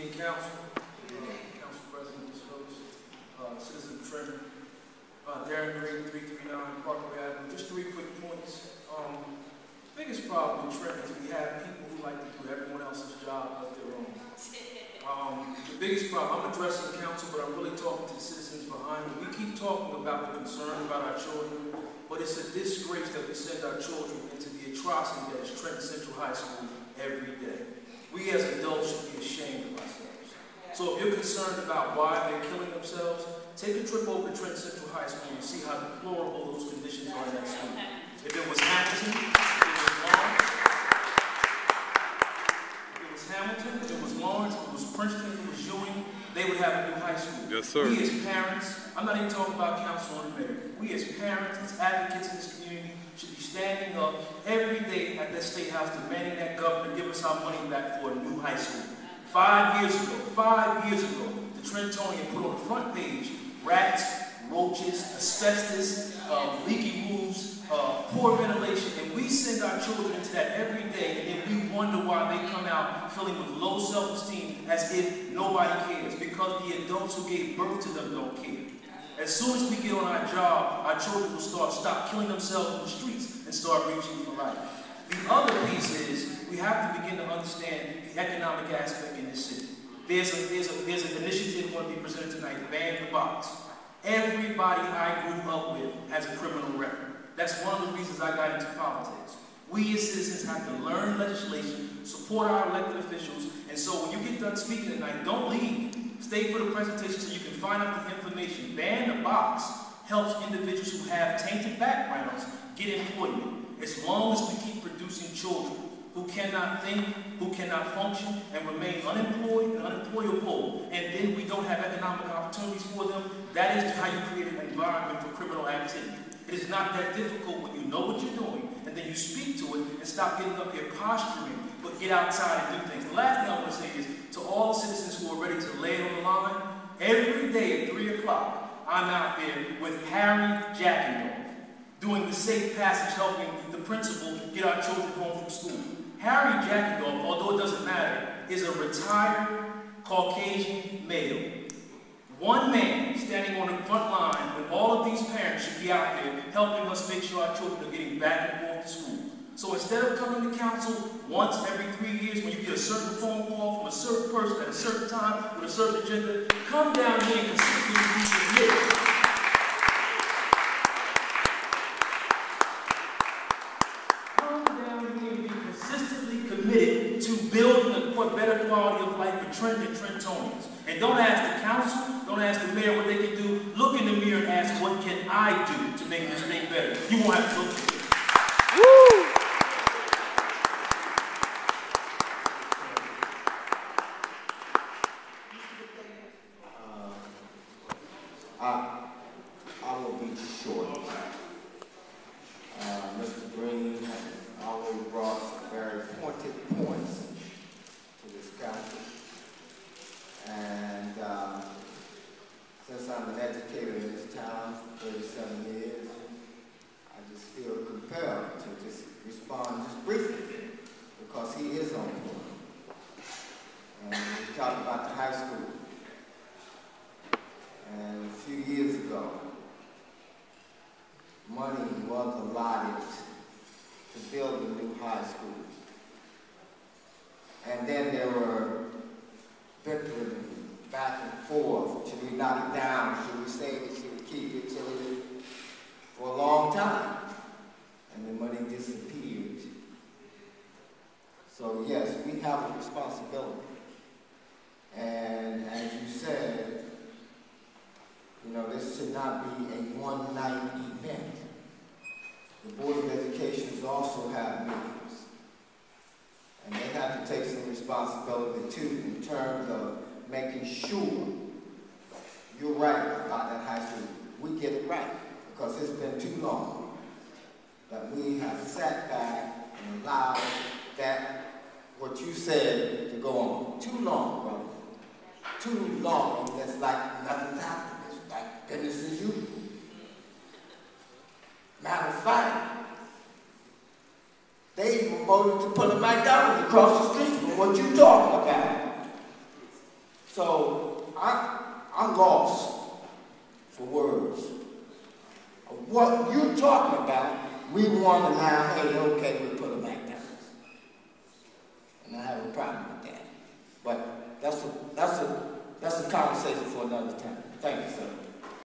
evening, Council. Council President, Ms. Phillips, Citizen Trent, Darren Green, 339 Parkway Avenue. Just 3 quick points. Biggest problem with Trent is we have people who like to do everyone else's job of their own. The biggest problem, I'm addressing the council, but I'm really talking to the citizens behind me. We keep talking about the concern about our children, but it's a disgrace that we send our children into the atrocity that is Trenton Central High School every day. We as adults should be ashamed of ourselves. So if you're concerned about why they're killing themselves, take a trip over to Trenton Central High School and see how deplorable those conditions are in that school. If it was Hamilton, if it was Lawrence, if it was Princeton, if it was Ewing, they would have a new high school. Yes, sir. We as parents, I'm not even talking about council or the mayor, we as parents, as advocates in this community, should be standing up every day at that State House demanding that governor give us our money back for a new high school. 5 years ago, the Trentonian put on the front page rats, roaches, asbestos, leaky roofs, poor ventilation, and we send our children into that every day, and then we wonder why they come out feeling with low self-esteem as if nobody cares, because the adults who gave birth to them don't care. As soon as we get on our job, our children will stop killing themselves in the streets and start reaching for life. The other piece is we have to begin to understand the economic aspect in this city. There's an initiative going to be presented tonight, Ban the Box. Everybody I grew up with has a criminal record. That's one of the reasons I got into politics. We as citizens have to learn legislation, support our elected officials, and so when you get done speaking tonight, don't leave. Stay for the presentation so you can find out the information. Ban the Box helps individuals who have tainted backgrounds get employment, as long as we keep producing children who cannot think, who cannot function, and remain unemployed and unemployable, and then we don't have economic opportunities for them. That is how you create an environment for criminal activity. It is not that difficult when you know what you're doing, and then you speak to it and stop getting up here posturing, but get outside and do things. The last thing I want to say is, to all the citizens who are ready to lay it on the line, every day at 3 o'clock, I'm out there with Harry Jackendorf, doing the safe passage, helping the principal get our children home from school. Harry Jackendorf, although it doesn't matter, is a retired Caucasian male. One man standing on the front line when all of these parents should be out there helping us make sure our children are getting back and forth to school. So instead of coming to council once every 3 years when you get a certain phone call from a certain person at a certain time with a certain agenda, come down here and consistently be committed. Come down here and be consistently committed to building a better quality of life for Trent and Trentonians. And don't ask the council, don't ask the mayor what they can do. Look in the mirror and ask, what can I do to make this thing better? You won't have to look for it. Woo! I will be short. Mr. Green always brought some very pointed points to this council. And since I'm an educator in this town for 37 years, I just feel compelled to just respond just briefly, because he is on point. And we talked about the high school. And a few years ago, money was allotted to build a new high school. And then there were bickering back and forth. Should we knock it down? Should we save it? Should we keep it? For a long time. And the money disappeared. So yes, we have a responsibility. And as you said, you know, this should not be a one-night event. The Board of Education also have meetings. And they have to take some responsibility too in terms of making sure you're right about that high school. We get it right, because it's been too long that we have sat back and allowed that, what you said, to go on. Too long, brother. Too long, and it's like nothing's happened. It's like business as usual. Matter of fact, they even voted to put a McDonald's across the street from what you're talking about. So I'm lost for words. What you're talking about, we want to now, hey, okay, we put a McDonald's. And I have a problem with that. But that's a conversation for another time. Thank you, sir.